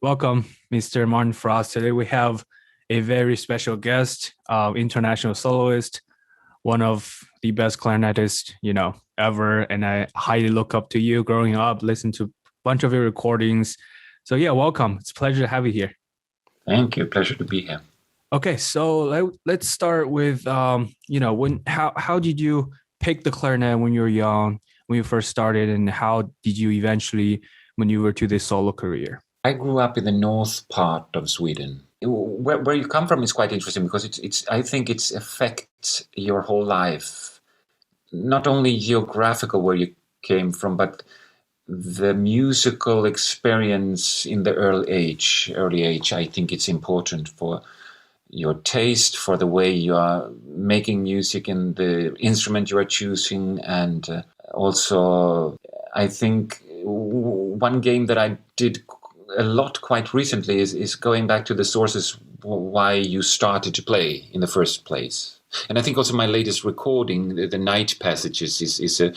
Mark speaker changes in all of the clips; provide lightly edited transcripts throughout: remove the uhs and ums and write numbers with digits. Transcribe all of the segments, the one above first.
Speaker 1: Welcome, Mr. Martin Fröst. Today we have a very special guest, international soloist, one of the best clarinetists, ever. And I highly look up to you growing up, listened to a bunch of your recordings. So yeah, welcome. It's a pleasure to have you here.
Speaker 2: Thank you. Pleasure to be here.
Speaker 1: Okay, so let's start with, how did you pick the clarinet when you were young, when you first started, and how did you eventually maneuver to this solo career?
Speaker 2: I grew up in the north part of Sweden. Where you come from is quite interesting because it's I think it affects your whole life, not only geographical where you came from, but the musical experience in the early age. I think it's important for your taste, for the way you are making music and the instrument you are choosing, and also I think one game that I did a lot quite recently is going back to the sources why you started to play in the first place. And I think also my latest recording, the Night Passages, is a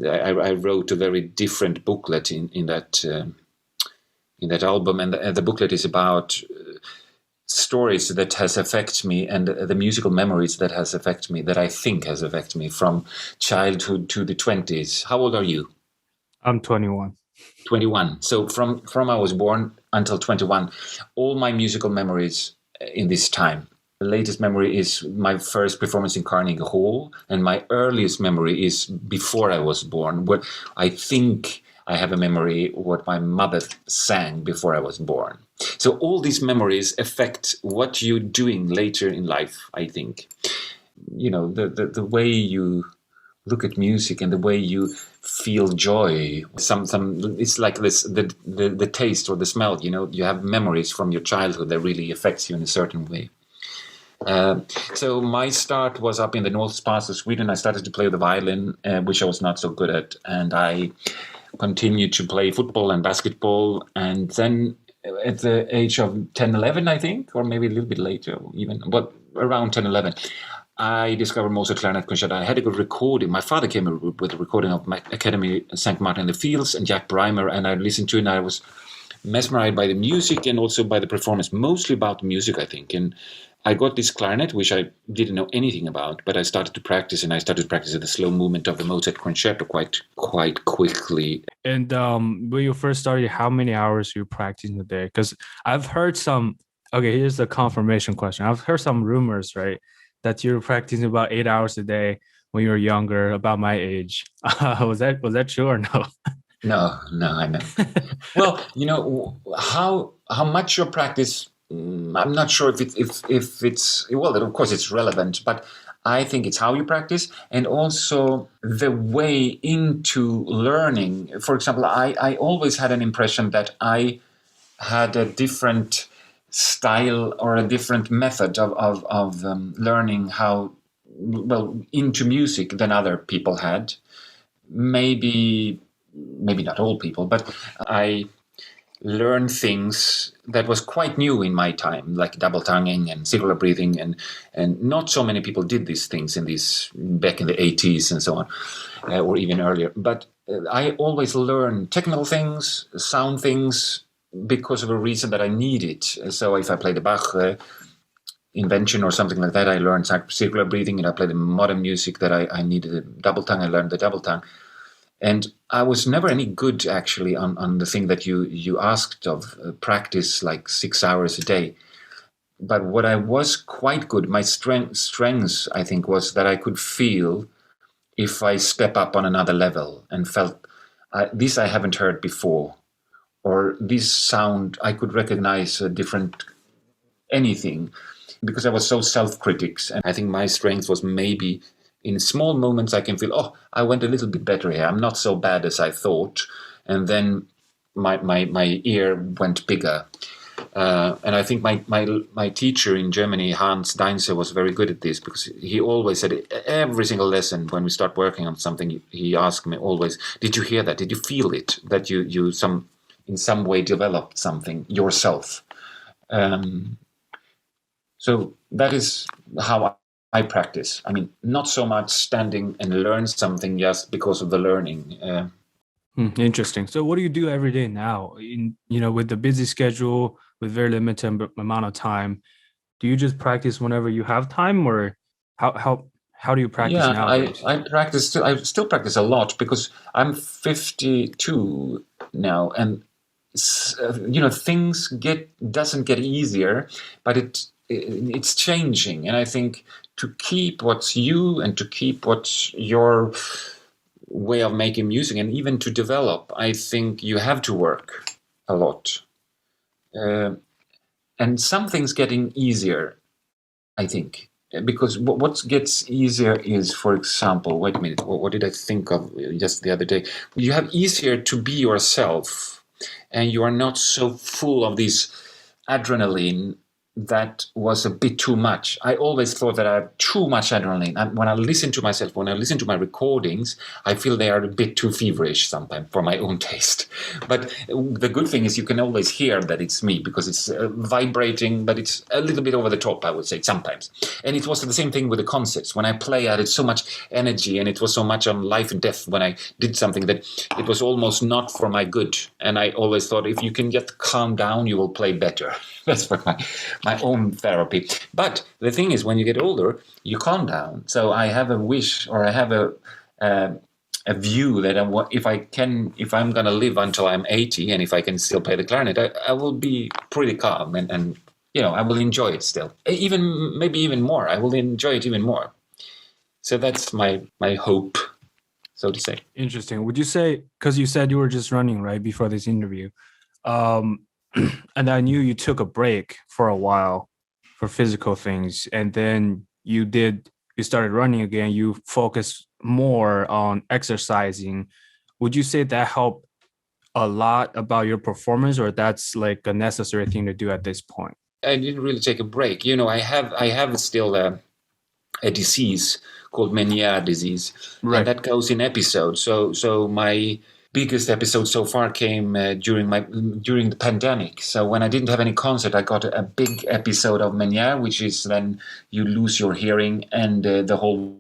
Speaker 2: I wrote a very different booklet in that album, and the booklet is about stories that has affected me and the musical memories that has affected me, that I think has affected me from childhood to the 20s. How old are you?
Speaker 1: I'm 21.
Speaker 2: 21. So from I was born until 21, all my musical memories in this time. The latest memory is my first performance in Carnegie Hall, and my earliest memory is before I was born, where I think I have a memory what my mother sang before I was born. So all these memories affect what you're doing later in life, I think. The way you look at music and the way you feel joy. Some it's like this the taste or the smell. You have memories from your childhood that really affects you in a certain way. So my start was up in the north part of Sweden. I started to play the violin, which I was not so good at, and I continued to play football and basketball. And then at the age of 10, 11, I think, or maybe a little bit later even, but around 10, 11, I discovered Mozart Clarinet Concerto. I had a good recording. My father came with a recording of my Academy St. Martin in the Fields and Jack Brymer, and I listened to it, and I was mesmerized by the music and also by the performance, mostly about the music, I think. And I got this clarinet, which I didn't know anything about, but I started to practice, and I started to practice the slow movement of the Mozart Concerto quite quickly.
Speaker 1: And when you first started, how many hours you practicing a day? Because I've heard some. Okay, here's the confirmation question. I've heard some rumors, right, that you're practicing about 8 hours a day when you were younger, about my age. Was that true or no?
Speaker 2: No, I know. Well, how much you practice, I'm not sure if it's well. Of course, it's relevant, but I think it's how you practice and also the way into learning. For example, I always had an impression that I had a different style or a different method of learning how into music than other people had. Maybe not all people, but I learned things that was quite new in my time, like double tonguing and circular breathing, and not so many people did these things back in the 80s and so on, or even earlier. But I always learned technical things, sound things, because of a reason that I needed. So if I played the Bach invention or something like that, I learned circular breathing, and I played the modern music that I needed a double tongue. I learned the double tongue. And I was never any good, actually, on the thing that you asked of, practice like 6 hours a day. But what I was quite good, my strengths, I think, was that I could feel if I step up on another level and felt, this I haven't heard before, or this sound, I could recognize a different anything, because I was so self-critics. And I think my strength was maybe in small moments I can feel, oh, I went a little bit better here. I'm not so bad as I thought. And then my ear went bigger. And I think my teacher in Germany, Hans Deinze, was very good at this, because he always said, every single lesson when we start working on something, he asked me always, did you hear that? Did you feel it? That you in some way developed something yourself. So that is how I practice. I mean, not so much standing and learn something just because of the learning.
Speaker 1: Interesting. So what do you do every day now? With the busy schedule, with very limited amount of time, do you just practice whenever you have time, or how do you practice
Speaker 2: Yeah,
Speaker 1: nowadays?
Speaker 2: I still practice a lot because I'm 52 now, and things doesn't get easier, but it's changing, and I think to keep what's you and to keep what's your way of making music and even to develop, I think you have to work a lot. Uh, and something's getting easier, I think. Because what gets easier is, for example, wait a minute, what did I think of just the other day? You have easier to be yourself, and you are not so full of this adrenaline that was a bit too much. I always thought that I have too much adrenaline. And when I listen to myself, when I listen to my recordings, I feel they are a bit too feverish sometimes for my own taste. But the good thing is you can always hear that it's me because it's vibrating, but it's a little bit over the top, I would say, sometimes. And it was the same thing with the concerts. When I play, I had so much energy and it was so much on life and death when I did something that it was almost not for my good. And I always thought if you can get calm down, you will play better. That's for my own therapy. But the thing is, when you get older, you calm down. So I have a wish, or I have a view that if I'm going to live until I'm 80, and if I can still play the clarinet, I will be pretty calm, and I will enjoy it still. Even maybe even more. I will enjoy it even more. So that's my hope, so to say.
Speaker 1: Interesting. Would you say, because you said you were just running right before this interview, um, and I knew you took a break for a while for physical things, and then you started running again, you focused more on exercising. Would you say that helped a lot about your performance, or that's like a necessary thing to do at this point?
Speaker 2: I didn't really take a break. I have still a disease called Meniere disease, and
Speaker 1: Right.
Speaker 2: that goes in episodes. So my biggest episode so far came during the pandemic. So when I didn't have any concert, I got a big episode of Meniere, which is then you lose your hearing and the whole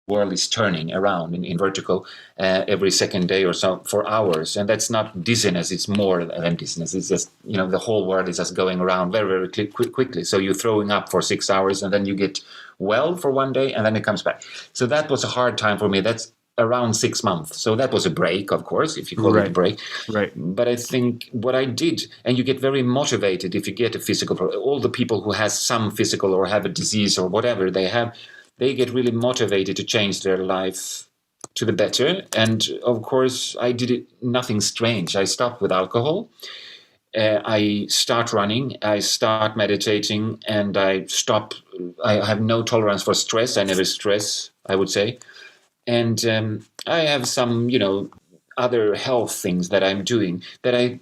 Speaker 2: world is turning around in vertical every second day or so for hours. And that's not dizziness, it's more than dizziness. It's just, the whole world is just going around very, very quickly. So you're throwing up for 6 hours and then you get well for one day and then it comes back. So that was a hard time for me. That's around 6 months. So that was a break, of course, if you call it a
Speaker 1: Right.
Speaker 2: break.
Speaker 1: Right.
Speaker 2: But I think what I did, and you get very motivated if you get a physical, all the people who has some physical or have a disease or whatever they get really motivated to change their life to the better. And of course, I did it nothing strange. I stopped with alcohol. I start running. I start meditating, and I stop. I have no tolerance for stress. I never stress, I would say. And I have some, other health things that I'm doing that I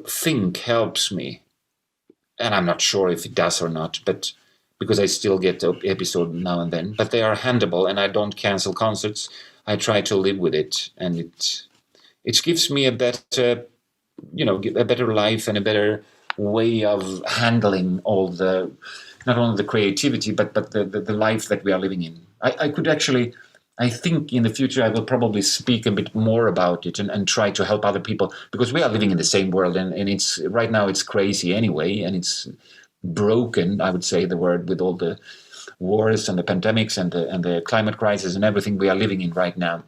Speaker 2: think helps me, and I'm not sure if it does or not, but because I still get the episode now and then, but they are handleable, and I don't cancel concerts. I try to live with it, and it gives me a better, a better life and a better way of handling all the, not only the creativity, but the life that we are living in. I could actually, I think in the future I will probably speak a bit more about it and try to help other people, because we are living in the same world, and it's right now it's crazy anyway, and it's broken, I would say the word, with all the wars and the pandemics and the climate crisis and everything we are living in right now.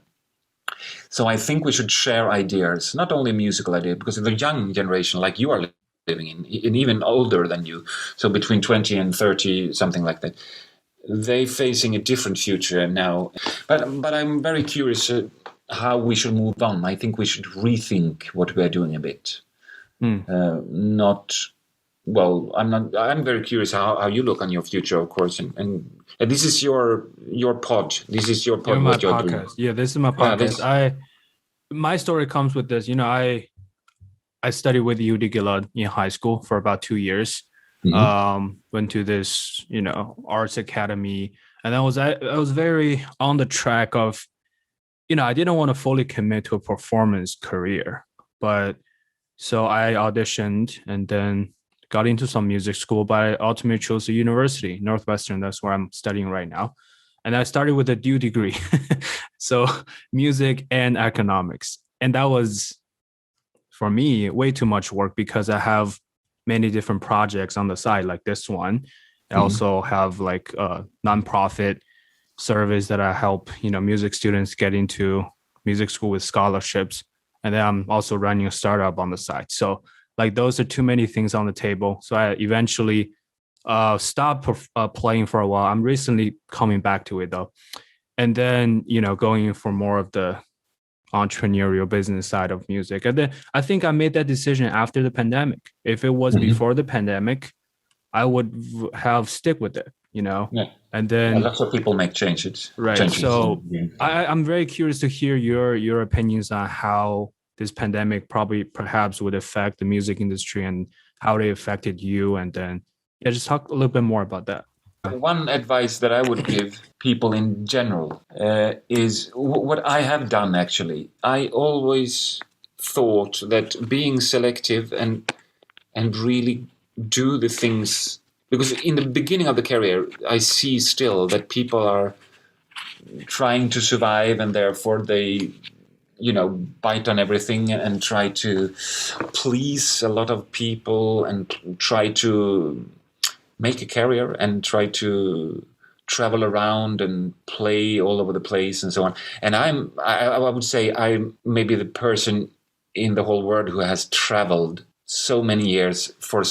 Speaker 2: So I think we should share ideas, not only musical ideas, because the young generation, like you are living in, and even older than you, so between 20 and 30, something like that, they facing a different future now. But I'm very curious how we should move on. I think we should rethink what we are doing a bit.
Speaker 1: Hmm.
Speaker 2: Not well. I'm not. I'm very curious how you look on your future, of course, and this is your pod. This is your
Speaker 1: You're
Speaker 2: pod.
Speaker 1: my
Speaker 2: What you're doing.
Speaker 1: podcast. Yeah, this is my
Speaker 2: Yeah.
Speaker 1: podcast.
Speaker 2: This.
Speaker 1: My story comes with this. I studied with Yudi Gillard in high school for about 2 years.
Speaker 2: Mhm.
Speaker 1: Went to this, arts academy, and I was very on the track of, I didn't want to fully commit to a performance career, but so I auditioned and then got into some music school, but I ultimately chose a university, Northwestern. That's where I'm studying right now. And I started with a dual degree. So music and economics. And that was, for me, way too much work because I have many different projects on the side, like this one. I also have like a nonprofit service that I help, music students get into music school with scholarships. And then I'm also running a startup on the side. So like those are too many things on the table. So I eventually stopped playing for a while. I'm recently coming back to it though. And then, going for more of the entrepreneurial business side of music. And then I think I made that decision after the pandemic. If it was before the pandemic, I would have stick with it,
Speaker 2: Yeah.
Speaker 1: And then
Speaker 2: lots of people make changes.
Speaker 1: right. So I'm very curious to hear your opinions on how this pandemic perhaps would affect the music industry and how they affected you. And then just talk a little bit more about that.
Speaker 2: One advice that I would give people in general is what I have done actually. I always thought that being selective and really do the things, because in the beginning of the career, I see still that people are trying to survive and therefore they bite on everything and try to please a lot of people and try to make a career and try to travel around and play all over the place and so on. And I would say I'm maybe the person in the whole world who has traveled so many years for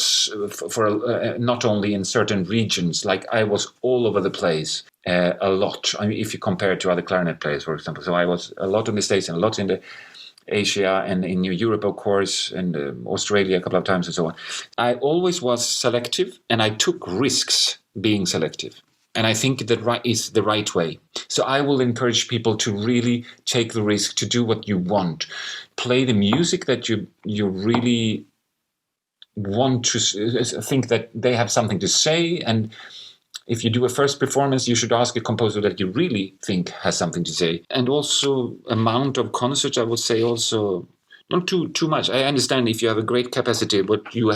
Speaker 2: not only in certain regions, like I was all over the place a lot. I mean, if you compare it to other clarinet players, for example. So I was a lot in the States and a lot in the Asia and in Europe, of course, and Australia a couple of times and so on. I always was selective and I took risks being selective. And I think that is the right way. So I will encourage people to really take the risk to do what you want. Play the music that you really want to think that they have something to say. And if you do a first performance, you should ask a composer that you really think has something to say. And also amount of concerts, I would say also not too much. I understand if you have a great capacity, what you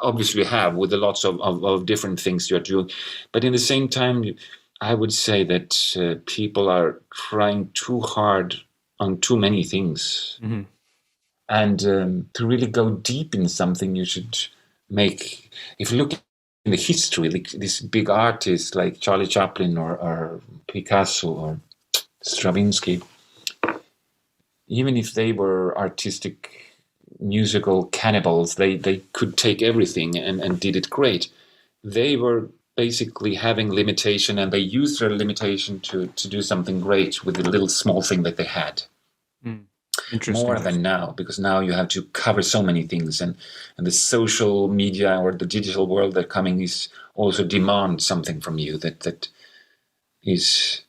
Speaker 2: obviously have with the lots of different things you're doing. But in the same time, I would say that people are trying too hard on too many things. Mm-hmm. And to really go deep in something, you should make, if you look in the history, like these big artists like Charlie Chaplin or Picasso or Stravinsky, even if they were artistic musical cannibals, they could take everything and did it great. They were basically having limitation and they used their limitation to do something great with the little small thing that they had. More than now, because now you have to cover so many things, and the social media or the digital world that coming is also demand something from you that is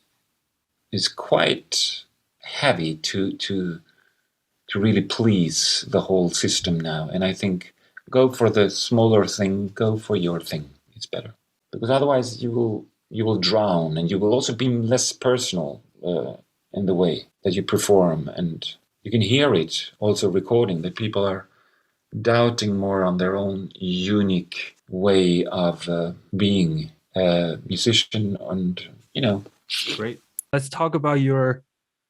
Speaker 2: quite heavy to really please the whole system now. And I think go for the smaller thing, go for your thing. It's better, because otherwise you will drown, and you will also be less personal in the way that you perform. And you can hear it also recording that people are doubting more on their own unique way of being a musician. And
Speaker 1: Great. Let's talk about your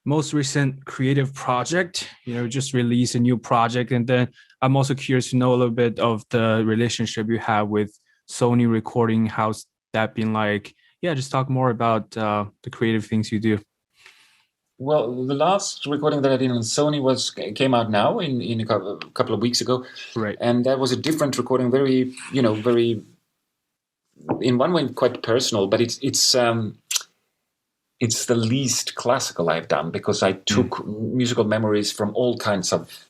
Speaker 1: most recent creative project. Just release a new project, and then I'm also curious to know a little bit of the relationship you have with Sony recording. How's that been like? Yeah, just talk more about the creative things you do.
Speaker 2: Well, the last recording that I did on Sony came out now in a couple of weeks ago,
Speaker 1: right?
Speaker 2: And that was a different recording, very in one way quite personal, but it's the least classical I've done, because I took musical memories from all kinds of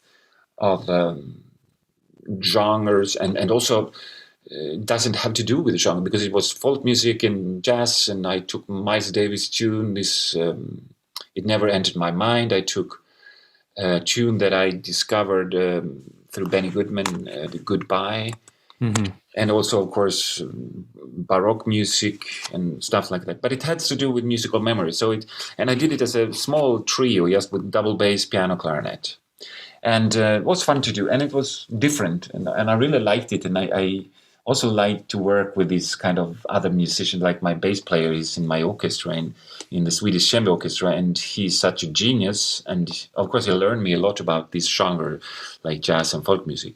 Speaker 2: genres, and also doesn't have to do with the genre, because it was folk music and jazz, and I took Miles Davis' tune, It Never Entered My Mind. I took a tune that I discovered through Benny Goodman, the Goodbye. Mm-hmm. And also, of course, Baroque music and stuff like that. But it has to do with musical memory. And I did it as a small trio, just with double bass, piano, clarinet. And it was fun to do. And it was different. And I really liked it. And I also like to work with these kind of other musicians. Like my bass player is in my orchestra, in the Swedish Chamber Orchestra, and he's such a genius. And of course, he learned me a lot about this genre, like jazz and folk music.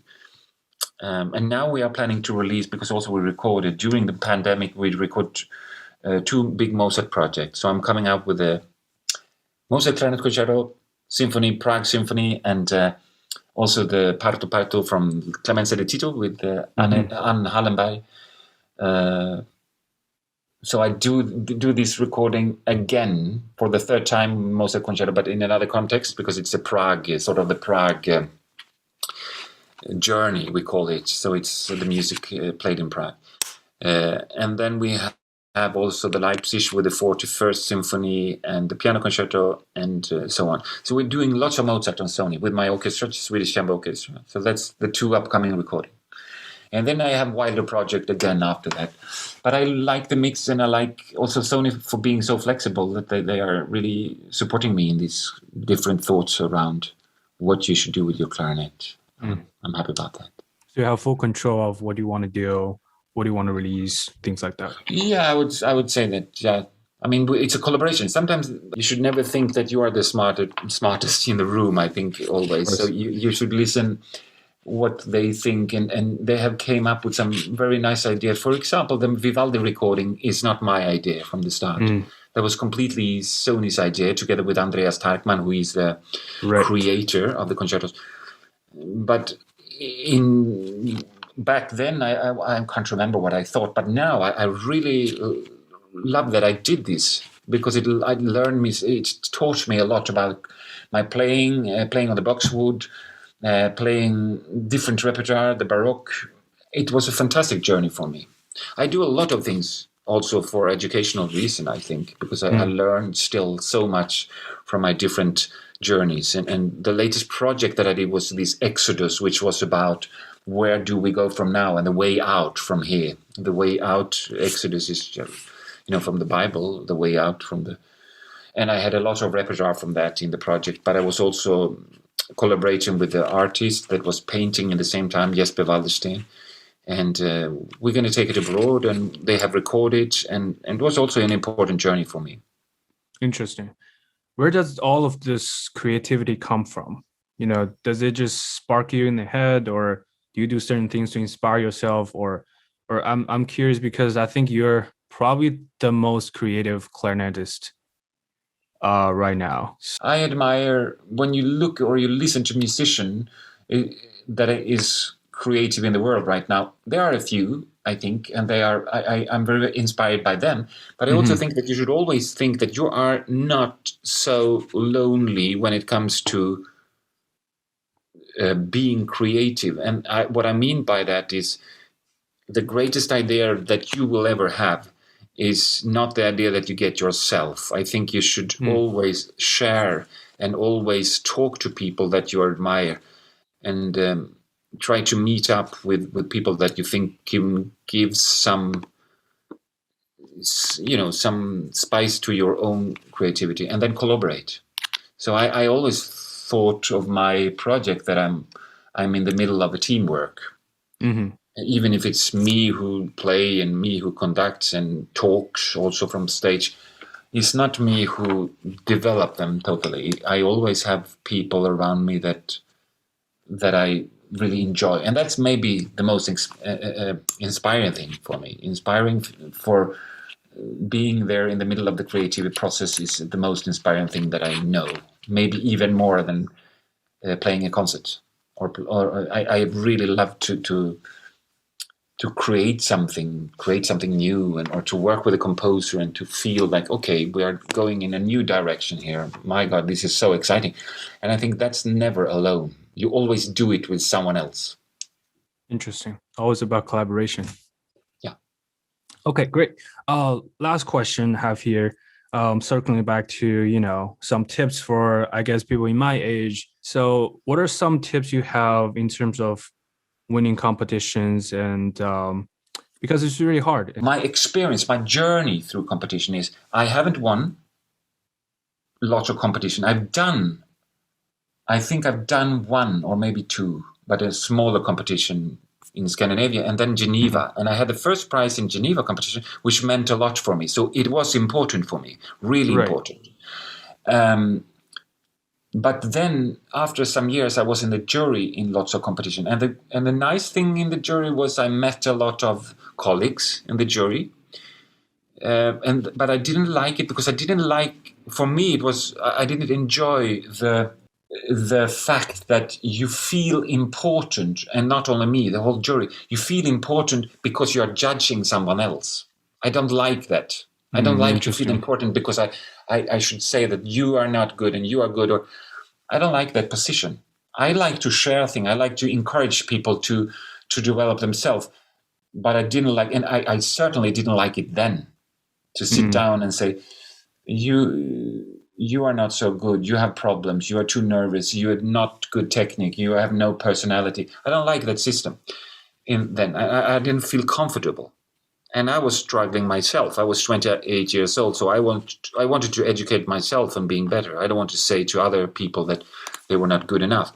Speaker 2: And now we are planning to release, because also we recorded during the pandemic, we recorded 2 big Mozart projects. So I'm coming out with a Mozart Clarinet Concerto Symphony, Prague Symphony, and also the Parto Parto from Clemenza de Tito with Anne Hallenberg. So I do this recording again for the 3rd time, Mozart Concerto, but in another context, because it's a Prague, sort of the Prague journey, we call it. So it's the music played in Prague. And then we have also the Leipzig with the 41st Symphony and the Piano Concerto and so on. So we're doing lots of Mozart on Sony with my orchestra, Swedish Chamber Orchestra. So that's the 2 upcoming recordings. And then I have Wilder project again after that. But I like the mix, and I like also Sony for being so flexible that they are really supporting me in these different thoughts around what you should do with your clarinet. I'm happy about that.
Speaker 1: So you have full control of what you want to do, what you want to release, things like that.
Speaker 2: Yeah, I would say that. Yeah, I mean, it's a collaboration. Sometimes you should never think that you are the smartest in the room. I think always. So you should listen what they think, and they have came up with some very nice ideas. For example, the Vivaldi recording is not my idea from the start. That was completely Sony's idea, together with Andreas Tarkman, who is the creator of the concertos. But back then, I can't remember what I thought, but now I really love that I did this, because it taught me a lot about my playing on the boxwood, playing different repertoire, the Baroque. It was a fantastic journey for me. I do a lot of things also for educational reason, I think, because I learned still so much from my different journeys. And the latest project that I did was this Exodus, which was about where do we go from now and the way out from here. The way out, Exodus is, from the Bible, the way out from the... And I had a lot of repertoire from that in the project, but I was also collaborating with the artist that was painting at the same time, Jesper Walderstein. And we're going to take it abroad, and they have recorded, and it was also an important journey for me.
Speaker 1: Interesting. Where does all of this creativity come from? Does it just spark you in the head, or do you do certain things to inspire yourself? Or I'm curious, because I think you're probably the most creative clarinetist right now.
Speaker 2: I admire when you look or you listen to musician that is creative in the world right now. There are a few, I think, and I'm very inspired by them. But I also think that you should always think that you are not so lonely when it comes to being creative. And what I mean by that is the greatest idea that you will ever have is not the idea that you get yourself. I think you should always share and always talk to people that you admire, and try to meet up with people that you think can give some spice to your own creativity, and then collaborate. So I always thought of my project that I'm in the middle of a teamwork. Even if it's me who play and me who conducts and talks also from stage, it's not me who develop them totally. I always have people around me that I really enjoy, and that's maybe the most inspiring thing for me. Inspiring for being there in the middle of the creative process is the most inspiring thing that I know. Maybe even more than playing a concert, or I really love to create something new, or to work with a composer and to feel like, okay, we are going in a new direction here. My God, this is so exciting. And I think that's never alone. You always do it with someone else.
Speaker 1: Interesting. Always about collaboration.
Speaker 2: Yeah.
Speaker 1: Okay, great. Last question I have here, circling back to, some tips for, I guess, people in my age. So what are some tips you have in terms of winning competitions, and because it's really hard?
Speaker 2: My experience, my journey through competition is I haven't won lots of competition. I think I've done one or maybe two, but a smaller competition in Scandinavia, and then Geneva. And I had the first prize in Geneva competition, which meant a lot for me. So it was important for me, really
Speaker 1: Right.
Speaker 2: important. But then after some years, I was in the jury in lots of competition. And the nice thing in the jury was I met a lot of colleagues in the jury. But I didn't like it because for me, I didn't enjoy the fact that you feel important, and not only me, the whole jury, you feel important because you are judging someone else. I don't like that. I don't like to feel important because I should say that you are not good and you are good, or I don't like that position. I like to share things. I like to encourage people to develop themselves. But I didn't like, and I certainly didn't like it then, to sit down and say, you are not so good, you have problems, you are too nervous, you have not good technique, you have no personality. I don't like that system. Then I didn't feel comfortable. And I was struggling myself. I was 28 years old, so I wanted to educate myself on being better. I don't want to say to other people that they were not good enough.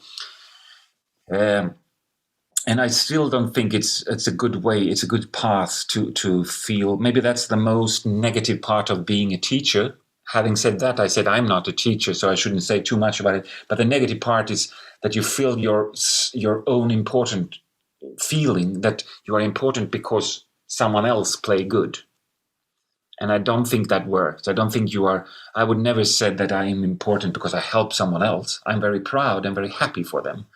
Speaker 2: And I still don't think it's a good way, it's a good path to feel. Maybe that's the most negative part of being a teacher. Having said that, I said I'm not a teacher, so I shouldn't say too much about it. But the negative part is that you feel your own important feeling, that you are important because someone else play good. And I don't think that works. I don't think I would never say that I am important because I help someone else. I'm very proud and very happy for them.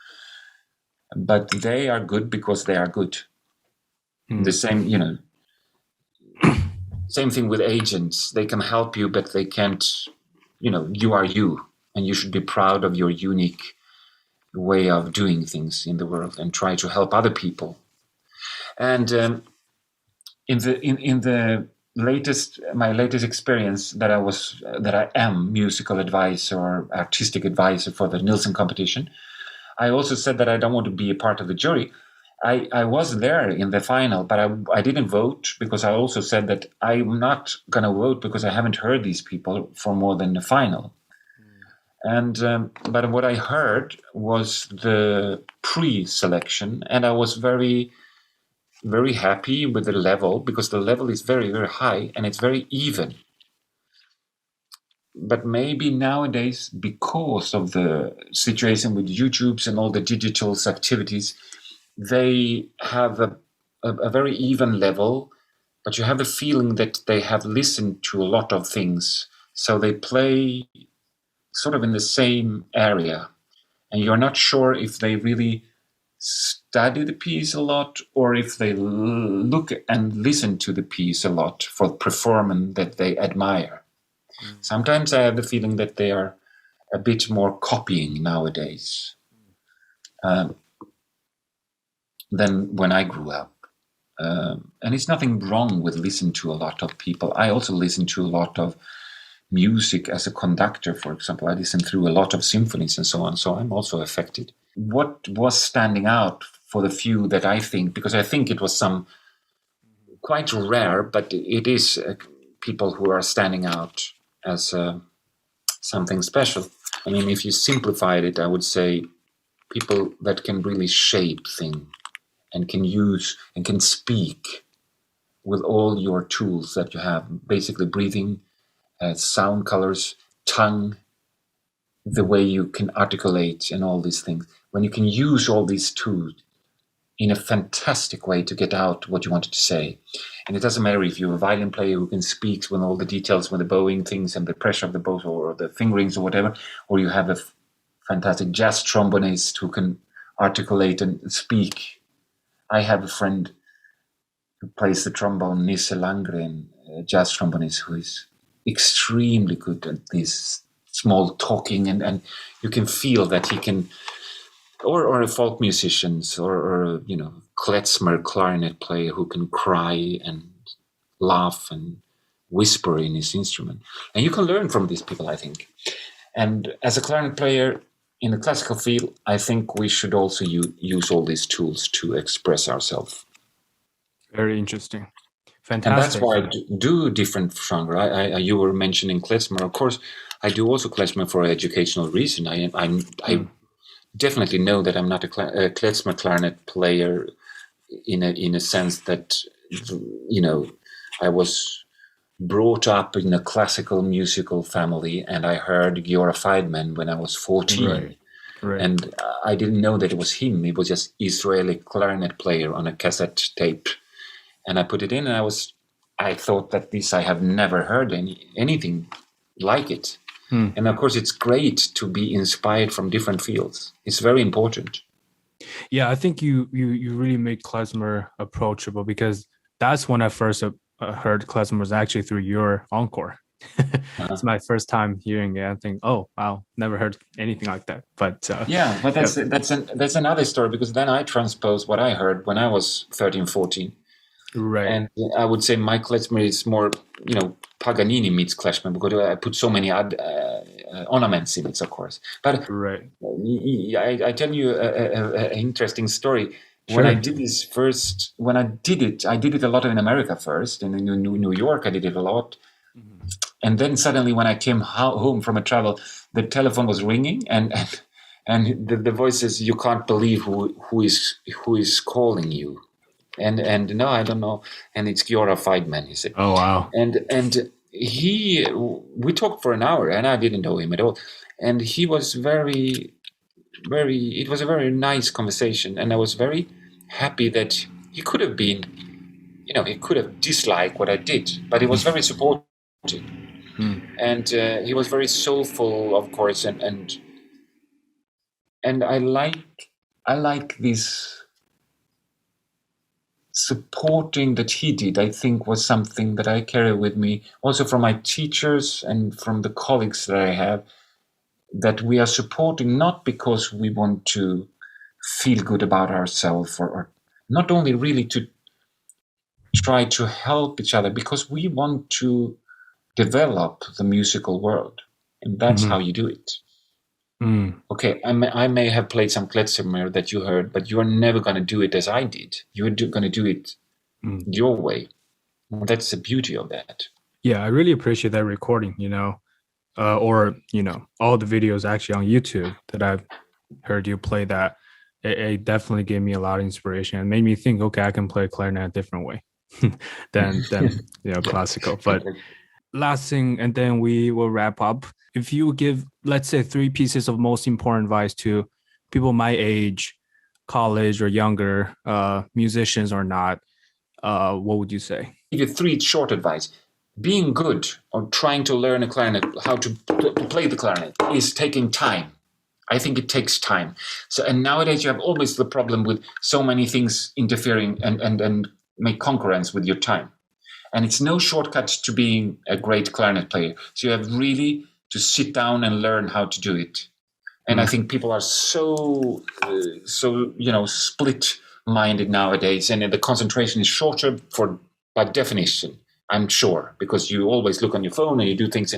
Speaker 2: But they are good because they are good. The same, same thing with agents. They can help you, but they can't, you are you. And you should be proud of your unique way of doing things in the world and try to help other people. And in my latest experience that I am musical advisor or artistic advisor for the Nilsson competition, I also said that I don't want to be a part of the jury. I was there in the final, but I didn't vote because I also said that I'm not going to vote because I haven't heard these people for more than the final. And but what I heard was the pre-selection, and I was very, very happy with the level because the level is very, very high and it's very even. But maybe nowadays, because of the situation with YouTubes and all the digital activities, they have a very even level, but you have a feeling that they have listened to a lot of things. So they play sort of in the same area. And you're not sure if they really study the piece a lot or if they look and listen to the piece a lot for performance that they admire. Sometimes I have the feeling that they are a bit more copying nowadays than when I grew up. And it's nothing wrong with listening to a lot of people. I also listen to a lot of music as a conductor, for example. I listen through a lot of symphonies and so on, so I'm also affected. What was standing out for the few that I think, because I think it was some quite rare, but it is people who are standing out as something special. I mean, if you simplified it, I would say people that can really shape things and can use and can speak with all your tools that you have, basically breathing, sound colors, tongue, the way you can articulate and all these things. When you can use all these tools in a fantastic way to get out what you wanted to say. And it doesn't matter if you're a violin player who can speak with all the details, with the bowing things and the pressure of the bow or the fingerings or whatever, or you have a fantastic jazz trombonist who can articulate and speak. I have a friend who plays the trombone, Nisse Landgren, a jazz trombonist who is extremely good at this small talking, and you can feel that he can, or a folk musicians, or klezmer clarinet player who can cry and laugh and whisper in his instrument. And you can learn from these people, I think. And as a clarinet player in the classical field, I think we should also use all these tools to express ourselves.
Speaker 1: Very interesting. Fantastic.
Speaker 2: And that's why I do different genre. You were mentioning klezmer. Of course, I do also klezmer for an educational reason. I definitely know that I'm not a klezmer clarinet player in a sense that, you know, I was brought up in a classical musical family, and I heard Giora Feidman when I was 14.
Speaker 1: Right.
Speaker 2: And I didn't know that it was him. It was just Israeli clarinet player on a cassette tape. And I put it in, and I thought that I have never heard anything like it. And of course, it's great to be inspired from different fields. It's very important.
Speaker 1: Yeah, I think you really made klezmer approachable, because that's when I first heard klezmer was actually through your encore. It's my first time hearing it. I think, oh wow, never heard anything like that. But
Speaker 2: yeah, but that's another story, because then I transpose what I heard when I was 13, 14.
Speaker 1: Right.
Speaker 2: And I would say my klezmer is more, you know, Paganini meets klezmer, because I put so many ornaments in it, of course. But
Speaker 1: right.
Speaker 2: I tell you an interesting story.
Speaker 1: Sure.
Speaker 2: When I did this first, I did it a lot in America first, and in New York I did it a lot. And then suddenly, when I came home from a travel, the telephone was ringing, and the voice says, "You can't believe who is calling you." And no, I don't know. And it's Giora Feidman, he said.
Speaker 1: Oh wow.
Speaker 2: And we talked for an hour, and I didn't know him at all. And he was it was a very nice conversation, and I was very happy that he could have been, you know, he could have disliked what I did, but he was very supportive. And he was very soulful, of course, and I like this supporting that he did. I think was something that I carry with me also from my teachers and from the colleagues that I have, that we are supporting not because we want to feel good about ourselves, or not only really to try to help each other, because we want to develop the musical world, and that's how you do it. Okay, I may have played some klezmer that you heard, but you are never going to do it as I did. You're going to do it your way. That's the beauty of that.
Speaker 1: Yeah, I really appreciate that recording, you know, or, you know, all the videos actually on YouTube that I've heard you play that. It definitely gave me a lot of inspiration and made me think, okay, I can play clarinet a different way than you know, classical. But last thing, and then we will wrap up. If you give, let's say, 3 pieces of most important advice to people my age, college or younger, musicians or not, what would you say?
Speaker 2: Give you 3 short advice. Being good or trying to learn a clarinet, how to play the clarinet, is taking time. I think it takes time. So, and nowadays you have always the problem with so many things interfering and make concurrence with your time. And it's no shortcut to being a great clarinet player. So you have really to sit down and learn how to do it. And I think people are so you know, split-minded nowadays, and the concentration is shorter by definition, I'm sure, because you always look on your phone and you do things.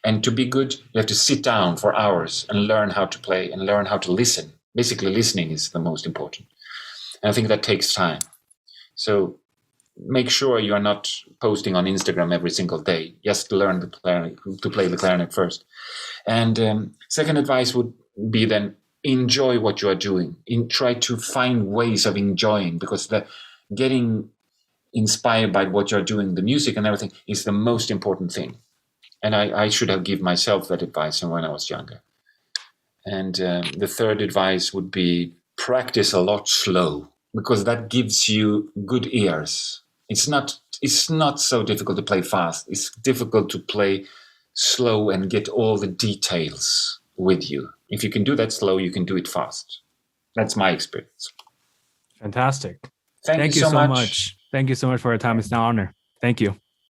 Speaker 2: And to be good, you have to sit down for hours and learn how to play and learn how to listen. Basically, listening is the most important. And I think that takes time. So make sure you are not posting on Instagram every single day. Just learn to play the clarinet first. And second advice would be then enjoy what you are doing. Try to find ways of enjoying, because getting inspired by what you're doing, the music and everything, is the most important thing. And I should have given myself that advice when I was younger. And the third advice would be practice a lot slow, because that gives you good ears. It's not so difficult to play fast. It's difficult to play slow and get all the details with you. If you can do that slow, you can do it fast. That's my experience.
Speaker 1: Fantastic.
Speaker 2: Thank you so much.
Speaker 1: Thank you so much for your time. It's an honor. Thank you.